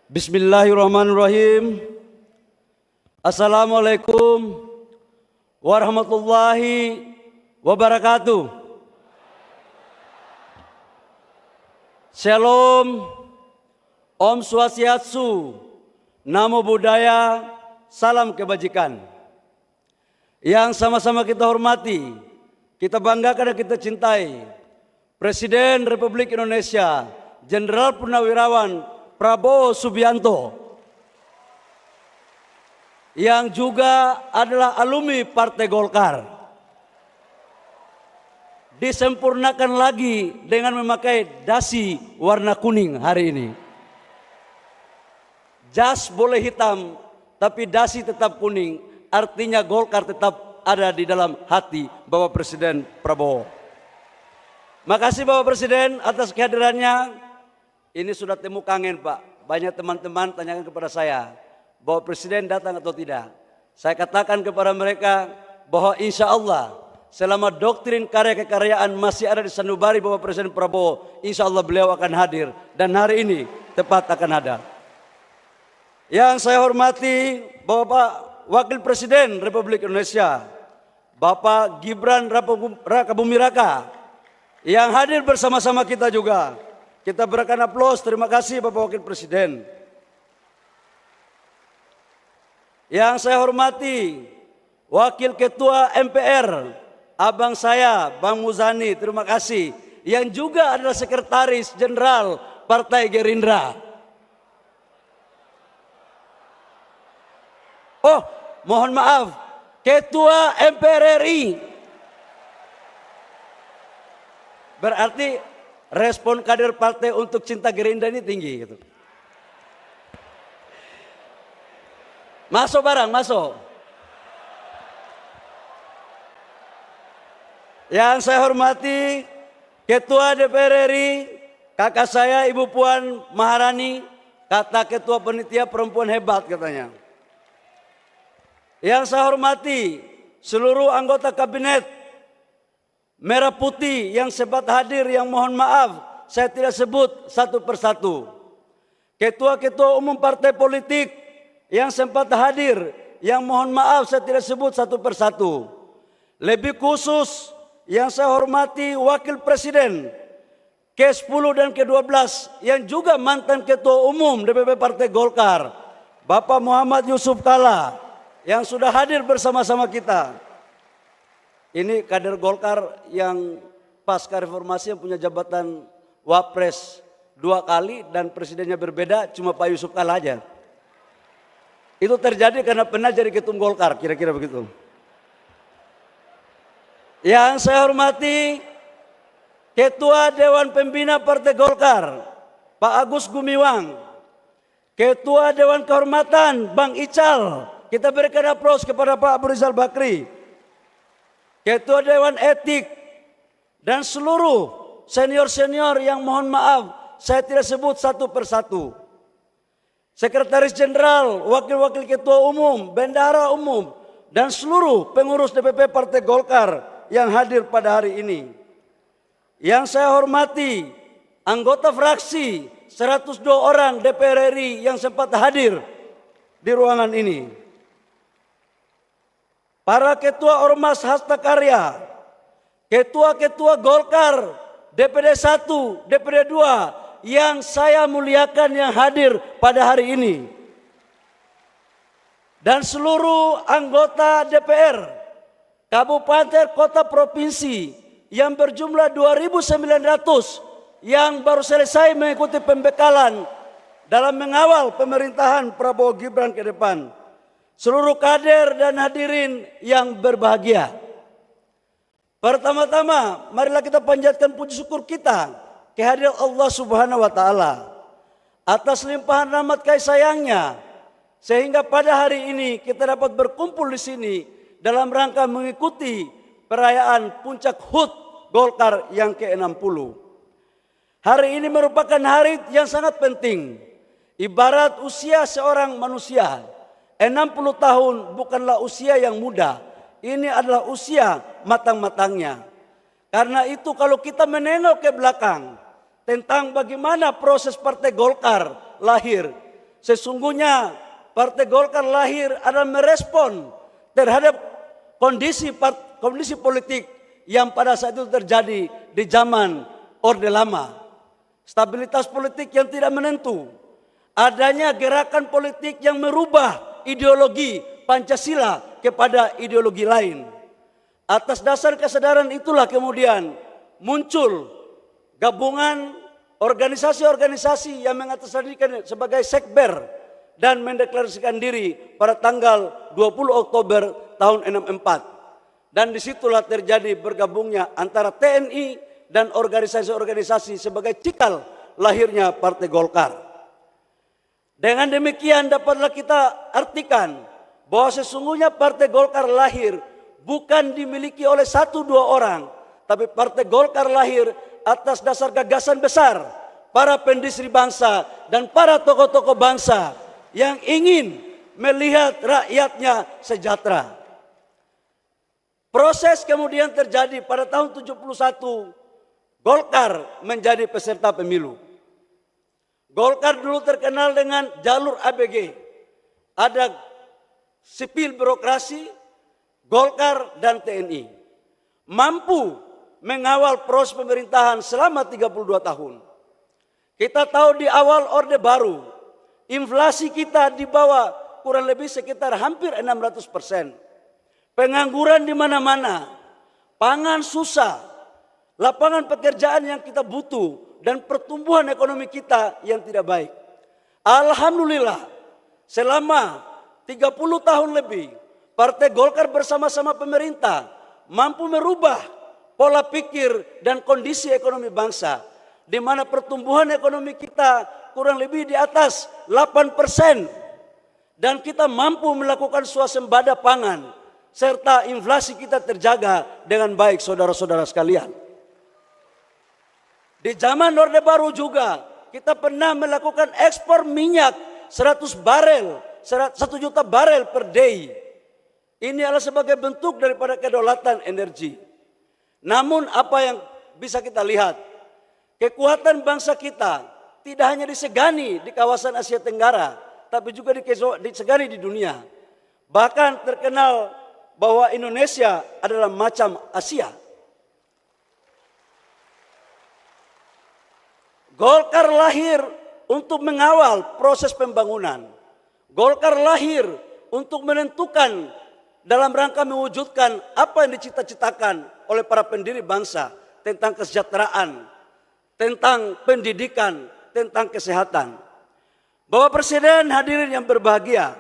Bismillahirrahmanirrahim. Assalamualaikum warahmatullahi wabarakatuh. Shalom, Om Swastiastu, Namo Buddhaya, salam kebajikan. Yang sama-sama kita hormati, kita banggakan dan kita cintai Presiden Republik Indonesia, Jenderal Purnawirawan Prabowo Subianto, yang juga adalah alumni Partai Golkar, disempurnakan lagi dengan memakai dasi warna kuning hari ini. Jas boleh hitam, tapi dasi tetap kuning, artinya Golkar tetap ada di dalam hati Bapak Presiden Prabowo. Makasih Bapak Presiden atas kehadirannya. Ini sudah temu kangen Pak. Banyak teman-teman tanyakan kepada saya, bahwa Presiden datang atau tidak. Saya katakan kepada mereka bahwa insya Allah selama doktrin karya kekaryaan masih ada di sanubari Bapak Presiden Prabowo, insya Allah beliau akan hadir. Dan hari ini tepat akan ada. Yang saya hormati Bapak Wakil Presiden Republik Indonesia, Bapak Gibran Rakabuming Raka, yang hadir bersama-sama kita juga. Kita berikan aplaus, terima kasih Bapak Wakil Presiden. Yang saya hormati Wakil Ketua MPR, abang saya Bang Muzani, terima kasih. Yang juga adalah Sekretaris Jenderal Partai Gerindra. Oh, mohon maaf, Ketua MPR RI. Berarti respon kader partai untuk cinta Gerindra ini tinggi gitu. Masuk barang, masuk. Yang saya hormati Ketua DPR RI, kakak saya Ibu Puan Maharani, kata Ketua Panitia Perempuan hebat katanya. Yang saya hormati seluruh anggota kabinet Merah Putih yang sempat hadir, yang mohon maaf saya tidak sebut satu persatu. Ketua-ketua umum partai politik yang sempat hadir, yang mohon maaf saya tidak sebut satu persatu. Lebih khusus yang saya hormati Wakil Presiden ke-10 dan ke-12 yang juga mantan Ketua Umum DPP Partai Golkar, Bapak Muhammad Yusuf Kalla, yang sudah hadir bersama-sama kita. Ini kader Golkar yang pasca reformasi yang punya jabatan Wapres 2 kali dan presidennya berbeda, cuma Pak Yusuf Kalla aja. Itu terjadi karena pernah jadi ketum Golkar, kira-kira begitu. Yang saya hormati Ketua Dewan Pembina Partai Golkar, Pak Agus Gumiwang. Ketua Dewan Kehormatan, Bang Ical. Kita berikan aplaus kepada Pak Abu Rizal Bakri. Ketua Dewan Etik dan seluruh senior-senior yang mohon maaf saya tidak sebut satu persatu. Sekretaris Jenderal, Wakil-Wakil Ketua Umum, Bendahara Umum, dan seluruh pengurus DPP Partai Golkar yang hadir pada hari ini. Yang saya hormati anggota fraksi 102 orang DPR RI yang sempat hadir di ruangan ini. Para ketua Ormas Hasta Karya, ketua-ketua Golkar, DPD 1, DPD 2, yang saya muliakan yang hadir pada hari ini. Dan seluruh anggota DPR, kabupaten, kota, provinsi, yang berjumlah 2.900, yang baru selesai mengikuti pembekalan dalam mengawal pemerintahan Prabowo Gibran ke depan. Seluruh kader dan hadirin yang berbahagia. Pertama-tama, marilah kita panjatkan puji syukur kita kehadiran Allah Subhanahu wa Ta'ala atas limpahan rahmat kasih sayangnya, sehingga pada hari ini kita dapat berkumpul di sini dalam rangka mengikuti perayaan puncak HUT Golkar yang ke-60. Hari ini merupakan hari yang sangat penting. Ibarat usia seorang manusia, 60 tahun bukanlah usia yang muda. Ini adalah usia matang-matangnya. Karena itu kalau kita menengok ke belakang tentang bagaimana proses Partai Golkar lahir, Sesungguhnya Partai Golkar lahir adalah merespon terhadap kondisi politik yang pada saat itu terjadi di zaman Orde Lama. Stabilitas politik yang tidak menentu. Adanya gerakan politik yang merubah ideologi Pancasila kepada ideologi lain. Atas dasar kesadaran itulah kemudian muncul gabungan organisasi-organisasi yang mengatasnamakan sebagai sekber dan mendeklarasikan diri pada tanggal 20 Oktober tahun 64. Dan disitulah terjadi bergabungnya antara TNI dan organisasi-organisasi sebagai cikal lahirnya Partai Golkar. Dengan demikian dapatlah kita artikan bahwa sesungguhnya Partai Golkar lahir bukan dimiliki oleh 1-2 orang, tapi Partai Golkar lahir atas dasar gagasan besar para pendiri bangsa dan para tokoh-tokoh bangsa yang ingin melihat rakyatnya sejahtera. Proses kemudian terjadi pada tahun 71, Golkar menjadi peserta pemilu. Golkar dulu terkenal dengan jalur ABG. Ada sipil birokrasi, Golkar dan TNI. Mampu mengawal proses pemerintahan selama 32 tahun. Kita tahu di awal Orde Baru, inflasi kita di bawah kurang lebih sekitar hampir 600%. Pengangguran di mana-mana, pangan susah, lapangan pekerjaan yang kita butuh, dan pertumbuhan ekonomi kita yang tidak baik. Alhamdulillah, selama 30 tahun lebih, Partai Golkar bersama-sama pemerintah mampu merubah pola pikir dan kondisi ekonomi bangsa, di mana pertumbuhan ekonomi kita kurang lebih di atas 8%, dan kita mampu melakukan swasembada pangan, serta inflasi kita terjaga dengan baik, saudara-saudara sekalian. Di zaman Orde Baru juga kita pernah melakukan ekspor minyak 100 juta barel per day. Ini adalah sebagai bentuk daripada kedaulatan energi. Namun apa yang bisa kita lihat, kekuatan bangsa kita tidak hanya disegani di kawasan Asia Tenggara, tapi juga disegani di dunia. Bahkan terkenal bahwa Indonesia adalah macam Asia. Golkar lahir untuk mengawal proses pembangunan. Golkar lahir untuk menentukan dalam rangka mewujudkan apa yang dicita-citakan oleh para pendiri bangsa tentang kesejahteraan, tentang pendidikan, tentang kesehatan. Bapak Presiden, hadirin yang berbahagia,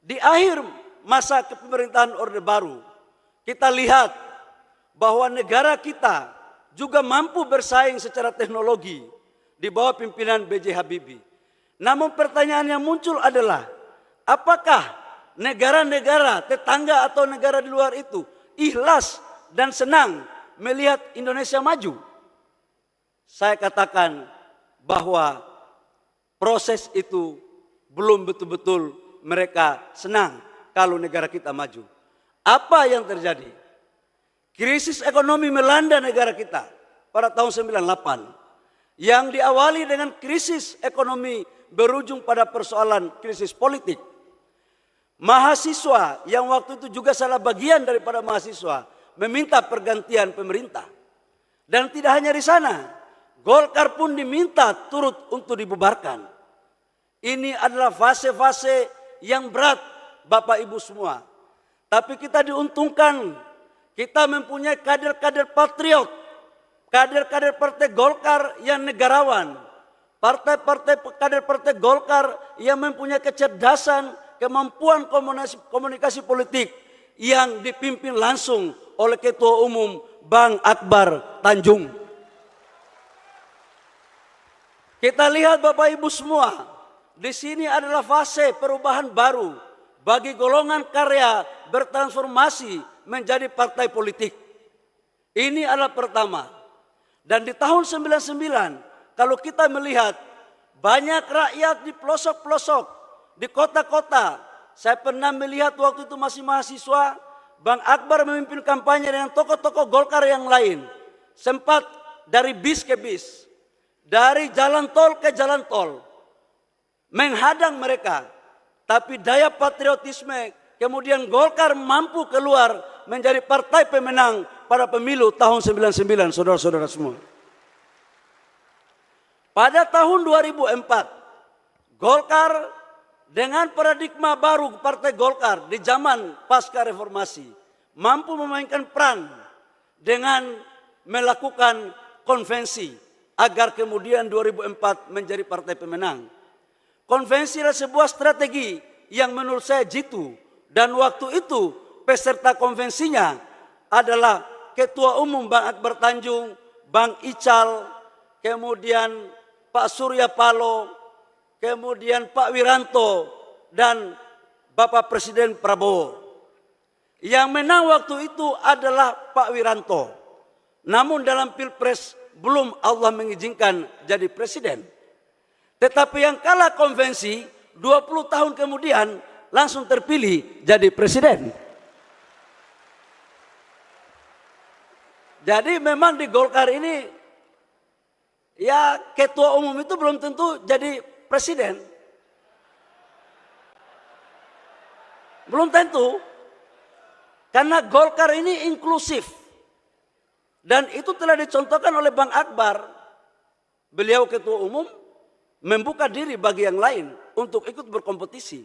di akhir masa kepemerintahan Orde Baru, kita lihat bahwa negara kita juga mampu bersaing secara teknologi di bawah pimpinan B.J. Habibie. Namun pertanyaan yang muncul adalah, apakah negara-negara tetangga atau negara di luar itu ikhlas dan senang melihat Indonesia maju? Saya katakan bahwa proses itu belum betul-betul mereka senang kalau negara kita maju. Apa yang terjadi? Krisis ekonomi melanda negara kita pada tahun 98. Yang diawali dengan krisis ekonomi berujung pada persoalan krisis politik. Mahasiswa yang waktu itu juga salah bagian daripada mahasiswa meminta pergantian pemerintah. Dan tidak hanya di sana, Golkar pun diminta turut untuk dibubarkan. Ini adalah fase-fase yang berat Bapak Ibu semua. Tapi kita diuntungkan, kita mempunyai kader-kader patriot, kader-kader Partai Golkar yang negarawan, kader Partai Golkar yang mempunyai kecerdasan, kemampuan komunikasi politik yang dipimpin langsung oleh Ketua Umum Bang Akbar Tanjung. Kita lihat Bapak Ibu semua, di sini adalah fase perubahan baru bagi golongan karya bertransformasi menjadi partai politik. Ini adalah pertama. Dan di tahun 99, kalau kita melihat banyak rakyat di pelosok-pelosok, di kota-kota. Saya pernah melihat waktu itu masih mahasiswa, Bang Akbar memimpin kampanye dengan tokoh-tokoh Golkar yang lain. Sempat dari bis ke bis, dari jalan tol ke jalan tol, menghadang mereka. Tapi daya patriotisme, kemudian Golkar mampu keluar menjadi partai pemenang pada pemilu tahun 99, saudara-saudara semua. Pada tahun 2004, Golkar dengan paradigma baru Partai Golkar di zaman pasca reformasi mampu memainkan peran dengan melakukan konvensi agar kemudian 2004 menjadi partai pemenang. Konvensi adalah sebuah strategi yang menurut saya jitu, dan waktu itu peserta konvensinya adalah Ketua Umum Bang Akbar Tanjung, Bang Ical, kemudian Pak Surya Paloh, kemudian Pak Wiranto, dan Bapak Presiden Prabowo. Yang menang waktu itu adalah Pak Wiranto. Namun dalam Pilpres belum Allah mengizinkan jadi presiden. Tetapi yang kalah konvensi 20 tahun kemudian langsung terpilih jadi presiden. Jadi memang di Golkar ini ya ketua umum itu belum tentu jadi presiden. Belum tentu. Karena Golkar ini inklusif. Dan itu telah dicontohkan oleh Bang Akbar. Beliau ketua umum membuka diri bagi yang lain untuk ikut berkompetisi.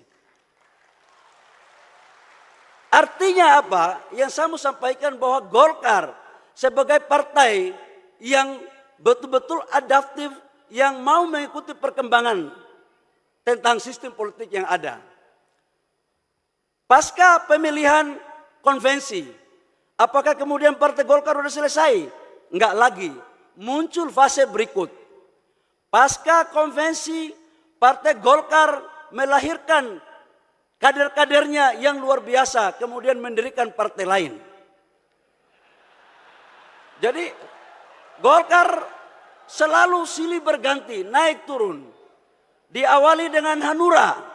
Artinya apa? Yang saya mau sampaikan bahwa Golkar sebagai partai yang betul-betul adaptif, yang mau mengikuti perkembangan tentang sistem politik yang ada. Pasca pemilihan konvensi, apakah kemudian Partai Golkar sudah selesai? Enggak lagi. Muncul fase berikut. Pasca konvensi, Partai Golkar melahirkan kader-kadernya yang luar biasa, kemudian mendirikan partai lain. Jadi Golkar selalu silih berganti, naik turun. Diawali dengan Hanura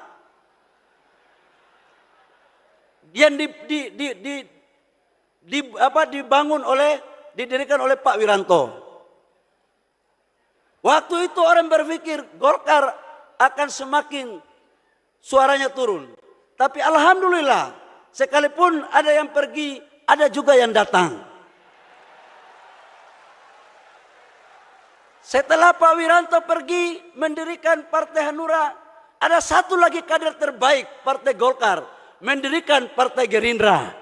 yang didirikan oleh Pak Wiranto. Waktu itu orang berpikir Golkar akan semakin suaranya turun. Tapi alhamdulillah, sekalipun ada yang pergi, ada juga yang datang. Setelah Pak Wiranto pergi mendirikan Partai Hanura, ada satu lagi kader terbaik Partai Golkar, mendirikan Partai Gerindra.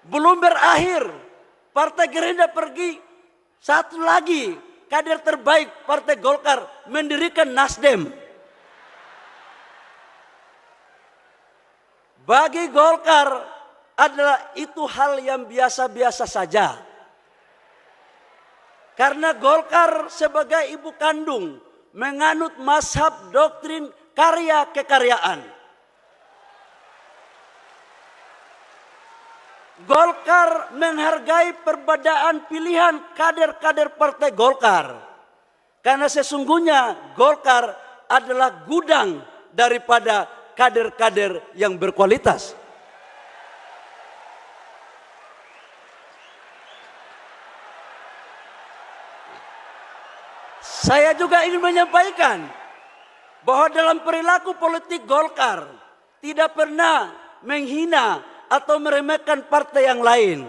Belum berakhir, Partai Gerindra pergi, satu lagi kader terbaik Partai Golkar mendirikan Nasdem. Bagi Golkar adalah itu hal yang biasa-biasa saja. Karena Golkar sebagai ibu kandung menganut mazhab doktrin karya kekaryaan. Golkar menghargai perbedaan pilihan kader-kader Partai Golkar. Karena sesungguhnya Golkar adalah gudang daripada kader-kader yang berkualitas. Saya juga ingin menyampaikan bahwa dalam perilaku politik Golkar tidak pernah menghina atau meremehkan partai yang lain.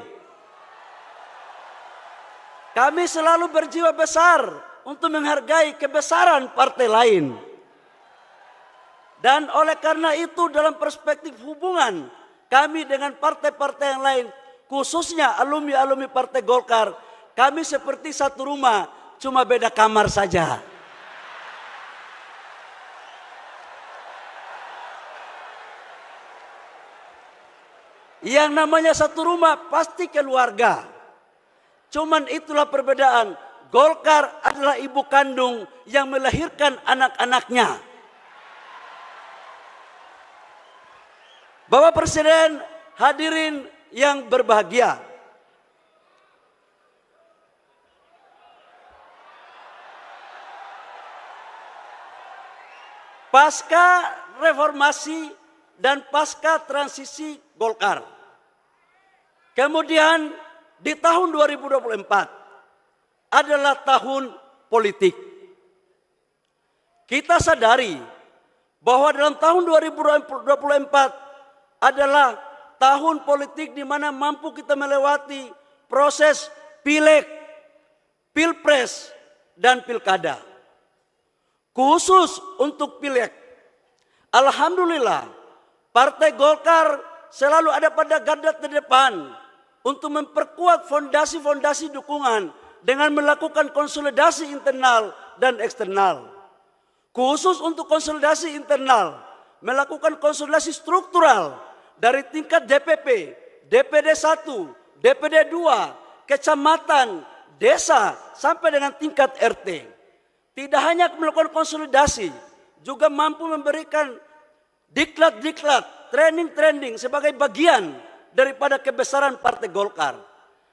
Kami selalu berjiwa besar untuk menghargai kebesaran partai lain. Dan oleh karena itu dalam perspektif hubungan kami dengan partai-partai yang lain, khususnya alumni-alumni Partai Golkar, kami seperti satu rumah, cuma beda kamar saja. Yang namanya satu rumah pasti keluarga. Cuman itulah perbedaan. Golkar adalah ibu kandung yang melahirkan anak-anaknya. Bapak Presiden, hadirin yang berbahagia. Pasca reformasi dan pasca transisi Golkar, kemudian di tahun 2024 adalah tahun politik. Kita sadari bahwa dalam tahun 2024 adalah tahun politik di mana mampu kita melewati proses pileg, pilpres, dan pilkada. Khusus untuk pileg, alhamdulillah Partai Golkar selalu ada pada garda terdepan untuk memperkuat fondasi-fondasi dukungan dengan melakukan konsolidasi internal dan eksternal. Khusus untuk konsolidasi internal, melakukan konsolidasi struktural dari tingkat DPP, DPD 1, DPD 2, kecamatan, desa, sampai dengan tingkat RT. Tidak hanya melakukan konsolidasi, juga mampu memberikan diklat-diklat, training-training sebagai bagian daripada kebesaran Partai Golkar.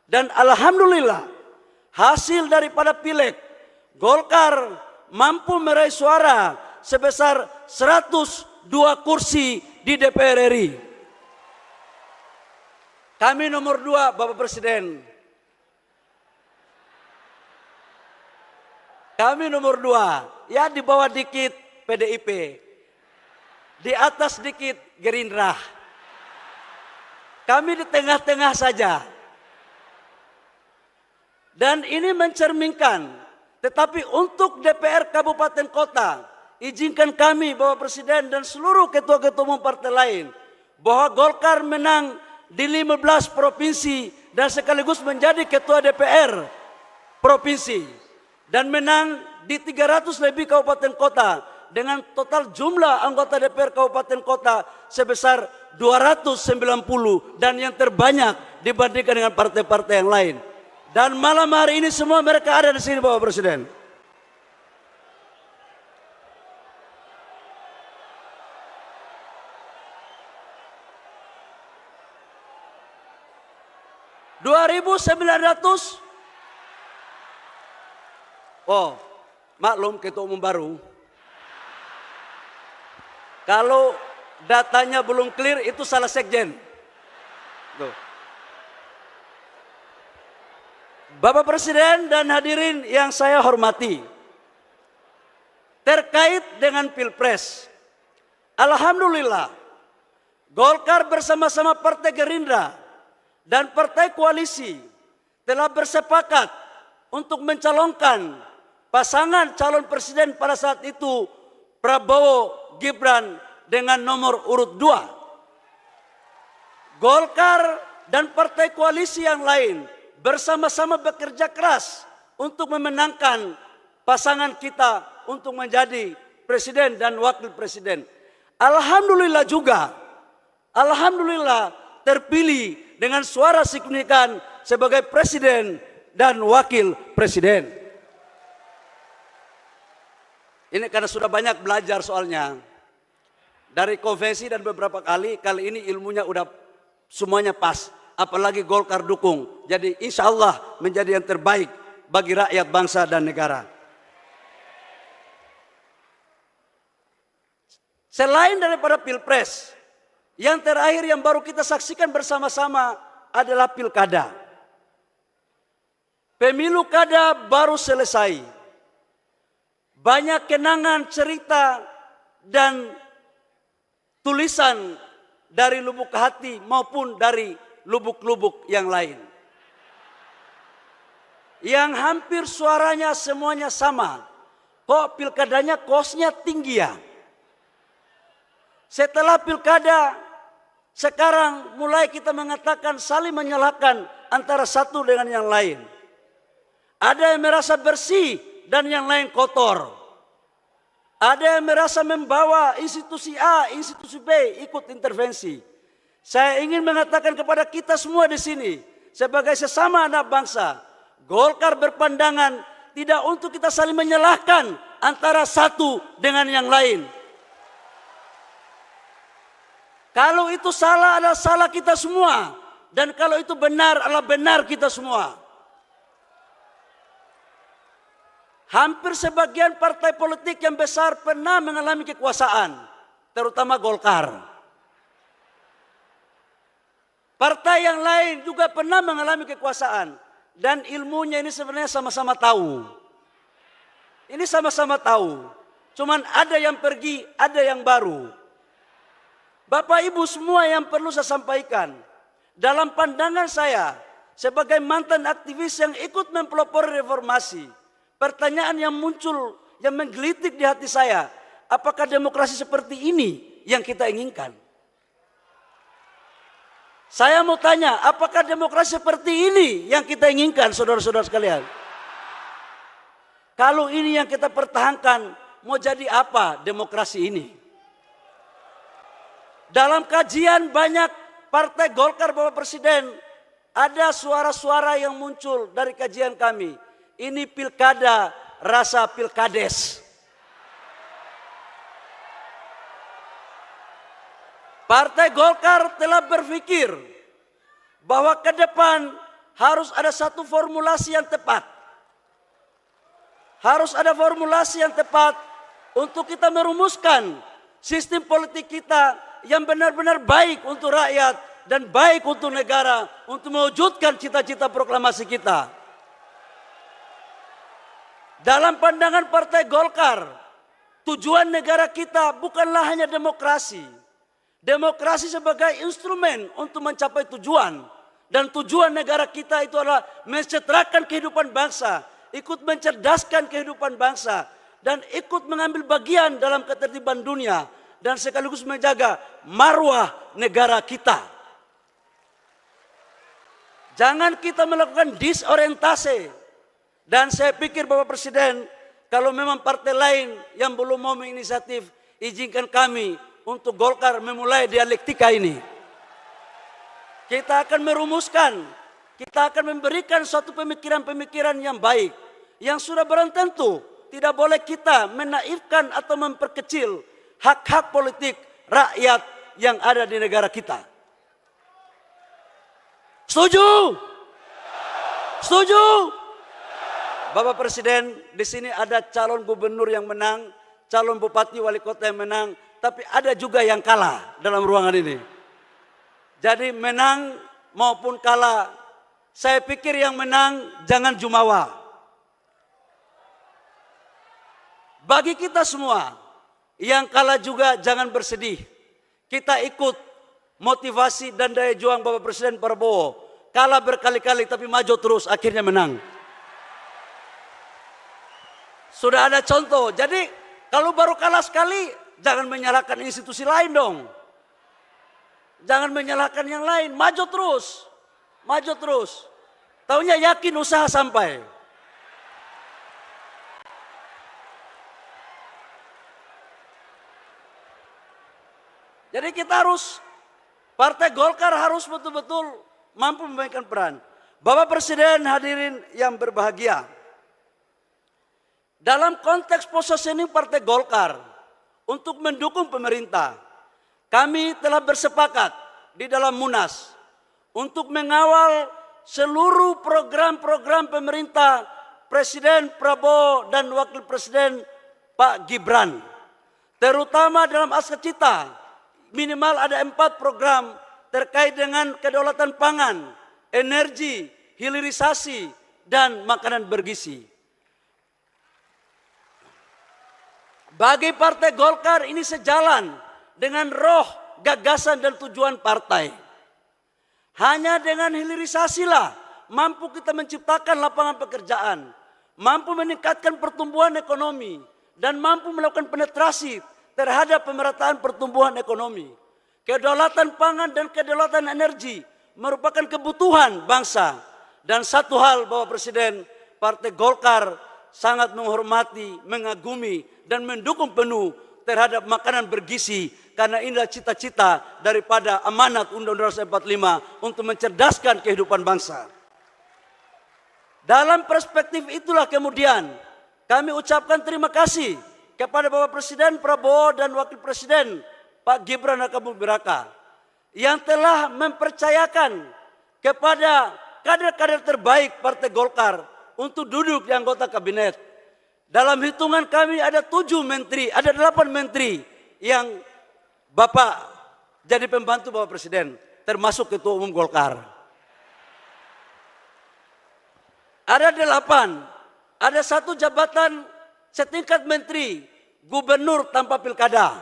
Dan alhamdulillah, hasil daripada pileg, Golkar mampu meraih suara sebesar 102 kursi di DPR RI. Kami nomor 2, Bapak Presiden. Kami nomor 2, ya di bawah dikit PDIP, di atas dikit Gerindra. Kami di tengah-tengah saja. Dan ini mencerminkan. Tetapi untuk DPR Kabupaten Kota, izinkan kami Bapak Presiden dan seluruh ketua-ketua umum partai lain, bahwa Golkar menang di 15 provinsi dan sekaligus menjadi ketua DPR provinsi. Dan menang di 300 lebih kabupaten kota dengan total jumlah anggota DPR Kabupaten Kota sebesar 290 dan yang terbanyak dibandingkan dengan partai-partai yang lain. Dan malam hari ini semua mereka ada di sini Bapak Presiden. Oh, maklum ketua umum baru. Kalau datanya belum clear itu salah sekjen. Tuh. Bapak Presiden dan hadirin yang saya hormati, terkait dengan Pilpres, alhamdulillah Golkar bersama-sama Partai Gerindra dan Partai Koalisi telah bersepakat untuk mencalonkan pasangan calon presiden pada saat itu Prabowo Gibran dengan nomor urut 2. Golkar dan Partai Koalisi yang lain bersama-sama bekerja keras untuk memenangkan pasangan kita untuk menjadi presiden dan wakil presiden. Alhamdulillah juga, alhamdulillah terpilih dengan suara signifikan sebagai presiden dan wakil presiden. Ini karena sudah banyak belajar soalnya. Dari konvensi dan beberapa kali ini ilmunya udah semuanya pas. Apalagi Golkar dukung. Jadi insya Allah menjadi yang terbaik bagi rakyat bangsa dan negara. Selain daripada Pilpres, yang terakhir yang baru kita saksikan bersama-sama adalah Pilkada. Pemilu kada baru selesai. Banyak kenangan, cerita, dan tulisan dari lubuk hati maupun dari lubuk-lubuk yang lain. Yang hampir suaranya semuanya sama. Kok pilkadanya kosnya tinggi ya? Setelah pilkada, sekarang mulai kita mengatakan saling menyalahkan antara satu dengan yang lain. Ada yang merasa bersih dan yang lain kotor. Ada yang merasa membawa institusi A, institusi B ikut intervensi. Saya ingin mengatakan kepada kita semua di sini, sebagai sesama anak bangsa, Golkar berpandangan tidak untuk kita saling menyalahkan antara satu dengan yang lain. Kalau itu salah adalah salah kita semua, dan kalau itu benar adalah benar kita semua. Hampir sebagian partai politik yang besar pernah mengalami kekuasaan, terutama Golkar. Partai yang lain juga pernah mengalami kekuasaan. Dan ilmunya ini sebenarnya sama-sama tahu. Ini sama-sama tahu. Cuman ada yang pergi, ada yang baru. Bapak Ibu semua yang perlu saya sampaikan. Dalam pandangan saya, sebagai mantan aktivis yang ikut mempelopori reformasi. Pertanyaan yang muncul, yang menggelitik di hati saya. Apakah demokrasi seperti ini yang kita inginkan? Saya mau tanya, apakah demokrasi seperti ini yang kita inginkan, saudara-saudara sekalian? Kalau ini yang kita pertahankan, mau jadi apa demokrasi ini? Dalam kajian banyak partai Golkar, Bapak Presiden, ada suara-suara yang muncul dari kajian kami. Ini pilkada rasa pilkades. Partai Golkar telah berpikir bahwa ke depan harus ada satu formulasi yang tepat. Harus ada formulasi yang tepat untuk kita merumuskan sistem politik kita yang benar-benar baik untuk rakyat dan baik untuk negara untuk mewujudkan cita-cita proklamasi kita. Dalam pandangan Partai Golkar, tujuan negara kita bukanlah hanya demokrasi. Demokrasi sebagai instrumen untuk mencapai tujuan. Dan tujuan negara kita itu adalah mensejahterakan kehidupan bangsa. Ikut mencerdaskan kehidupan bangsa. Dan ikut mengambil bagian dalam ketertiban dunia. Dan sekaligus menjaga marwah negara kita. Jangan kita melakukan disorientasi. Dan saya pikir Bapak Presiden, kalau memang partai lain yang belum mau menginisiatif, izinkan kami untuk Golkar memulai dialektika ini. Kita akan merumuskan, kita akan memberikan suatu pemikiran-pemikiran yang baik. Yang sudah barang tentu, tidak boleh kita menaifkan atau memperkecil hak-hak politik rakyat yang ada di negara kita. Setuju? Setuju? Bapak Presiden, di sini ada calon gubernur yang menang, calon bupati wali kota yang menang, tapi ada juga yang kalah dalam ruangan ini. Jadi menang maupun kalah, saya pikir yang menang jangan jumawa. Bagi kita semua, yang kalah juga jangan bersedih. Kita ikut motivasi dan daya juang Bapak Presiden Prabowo. Kalah berkali-kali tapi maju terus, akhirnya menang. Sudah ada contoh, jadi kalau baru kalah sekali, jangan menyalahkan institusi lain dong. Jangan menyalahkan yang lain. Maju terus. Maju terus. Taunya yakin usaha sampai. Jadi kita harus, Partai Golkar harus betul-betul mampu memainkan peran. Bapak Presiden, hadirin yang berbahagia. Dalam konteks positioning Partai Golkar, untuk mendukung pemerintah, kami telah bersepakat di dalam Munas untuk mengawal seluruh program-program pemerintah Presiden Prabowo dan Wakil Presiden Pak Gibran. Terutama dalam aspek cita, minimal ada 4 program terkait dengan kedaulatan pangan, energi, hilirisasi, dan makanan bergizi. Bagi Partai Golkar ini sejalan dengan roh, gagasan dan tujuan partai. Hanya dengan hilirisasilah mampu kita menciptakan lapangan pekerjaan, mampu meningkatkan pertumbuhan ekonomi, dan mampu melakukan penetrasi terhadap pemerataan pertumbuhan ekonomi. Kedaulatan pangan dan kedaulatan energi merupakan kebutuhan bangsa. Dan satu hal Bapak Presiden, Partai Golkar sangat menghormati, mengagumi, dan mendukung penuh terhadap makanan bergizi. Karena inilah cita-cita daripada amanat Undang-Undang 45 untuk mencerdaskan kehidupan bangsa. Dalam perspektif itulah kemudian kami ucapkan terima kasih kepada Bapak Presiden Prabowo dan Wakil Presiden Pak Gibran Rakabuming Raka yang telah mempercayakan kepada kader-kader terbaik Partai Golkar untuk duduk di anggota kabinet. Dalam hitungan kami ada 7 menteri, ada 8 menteri yang Bapak jadi pembantu Bapak Presiden. termasuk Ketua Umum Golkar. Ada 8, ada 1 jabatan setingkat menteri, gubernur tanpa pilkada,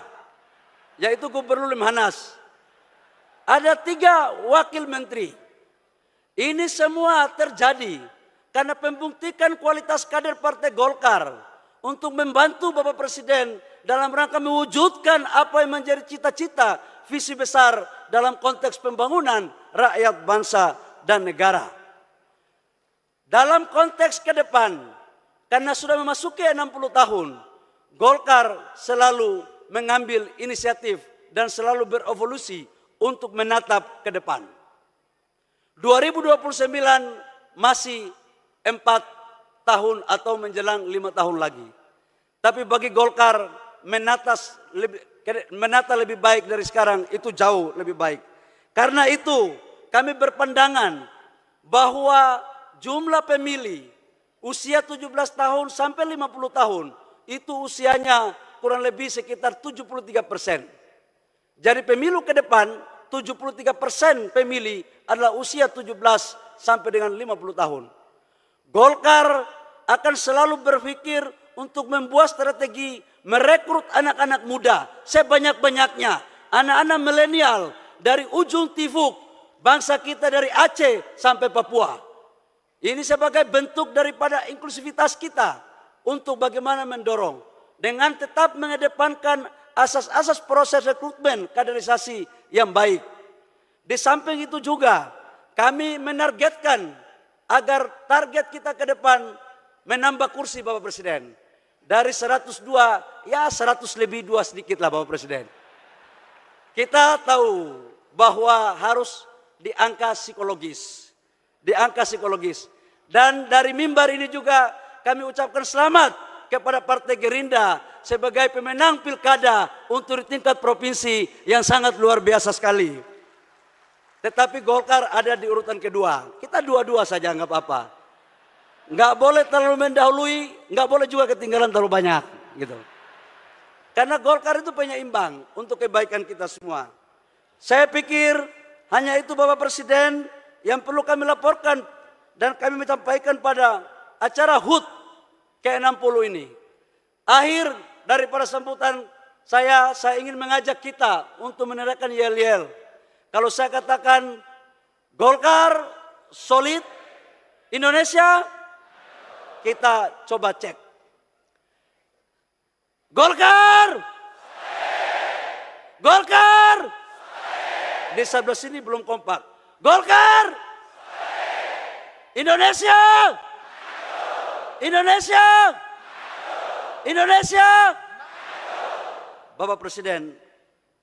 yaitu Gubernur Lemhanas. Ada 3 wakil menteri. Ini semua terjadi karena membuktikan kualitas kader Partai Golkar untuk membantu Bapak Presiden dalam rangka mewujudkan apa yang menjadi cita-cita visi besar dalam konteks pembangunan rakyat, bangsa, dan negara. Dalam konteks ke depan, karena sudah memasuki 60 tahun, Golkar selalu mengambil inisiatif dan selalu berevolusi untuk menatap ke depan. 2029 masih 4 tahun atau menjelang 5 tahun lagi. Tapi bagi Golkar menata lebih baik dari sekarang itu jauh lebih baik. Karena itu kami berpandangan bahwa jumlah pemilih usia 17 tahun sampai 50 tahun itu usianya kurang lebih sekitar 73%. Jadi pemilu ke depan 73% pemilih adalah usia 17 sampai dengan 50 tahun. Golkar akan selalu berpikir untuk membuat strategi merekrut anak-anak muda sebanyak-banyaknya, anak-anak milenial dari ujung tifuk bangsa kita dari Aceh sampai Papua. Ini sebagai bentuk daripada inklusivitas kita untuk bagaimana mendorong dengan tetap mengedepankan asas-asas proses rekrutmen kaderisasi yang baik. Di samping itu juga kami menargetkan agar target kita ke depan menambah kursi Bapak Presiden. Dari 102, ya 100 lebih 2 sedikit lah Bapak Presiden. Kita tahu bahwa harus di angka psikologis. Di angka psikologis. Dan dari mimbar ini juga kami ucapkan selamat kepada Partai Gerindra sebagai pemenang pilkada untuk di tingkat provinsi yang sangat luar biasa sekali. Tetapi Golkar ada di urutan kedua. Kita dua-dua saja nggak apa-apa. Nggak boleh terlalu mendahului, nggak boleh juga ketinggalan terlalu banyak, gitu. Karena Golkar itu penyeimbang untuk kebaikan kita semua. Saya pikir hanya itu Bapak Presiden yang perlu kami laporkan dan kami menyampaikan pada acara HUT ke-60 ini. Akhir daripada sambutan saya ingin mengajak kita untuk menandakan yel-yel. Kalau saya katakan Golkar solid, Indonesia, kita coba cek. Golkar! Golkar! Di sebelah sini belum kompak. Golkar! Indonesia! Indonesia! Indonesia! Bapak Presiden,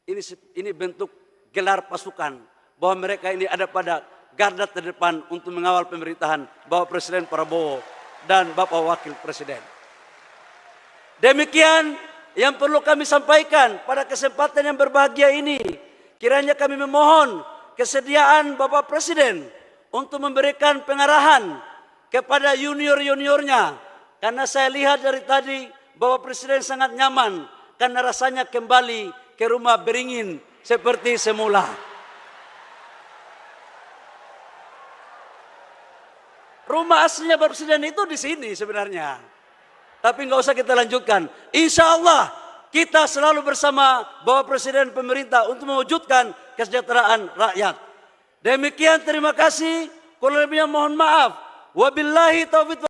ini bentuk gelar pasukan bahwa mereka ini ada pada garda terdepan untuk mengawal pemerintahan Bapak Presiden Prabowo dan Bapak Wakil Presiden. Demikian yang perlu kami sampaikan pada kesempatan yang berbahagia ini. Kiranya kami memohon kesediaan Bapak Presiden untuk memberikan pengarahan kepada junior-juniornya. Karena saya lihat dari tadi Bapak Presiden sangat nyaman karena rasanya kembali ke rumah beringin seperti semula. Rumah aslinya Bapak Presiden itu di sini sebenarnya. Tapi nggak usah kita lanjutkan. Insya Allah kita selalu bersama Bapak Presiden pemerintah untuk mewujudkan kesejahteraan rakyat. Demikian, terima kasih. Kurang lebihnya mohon maaf. Wabillahi taufiq.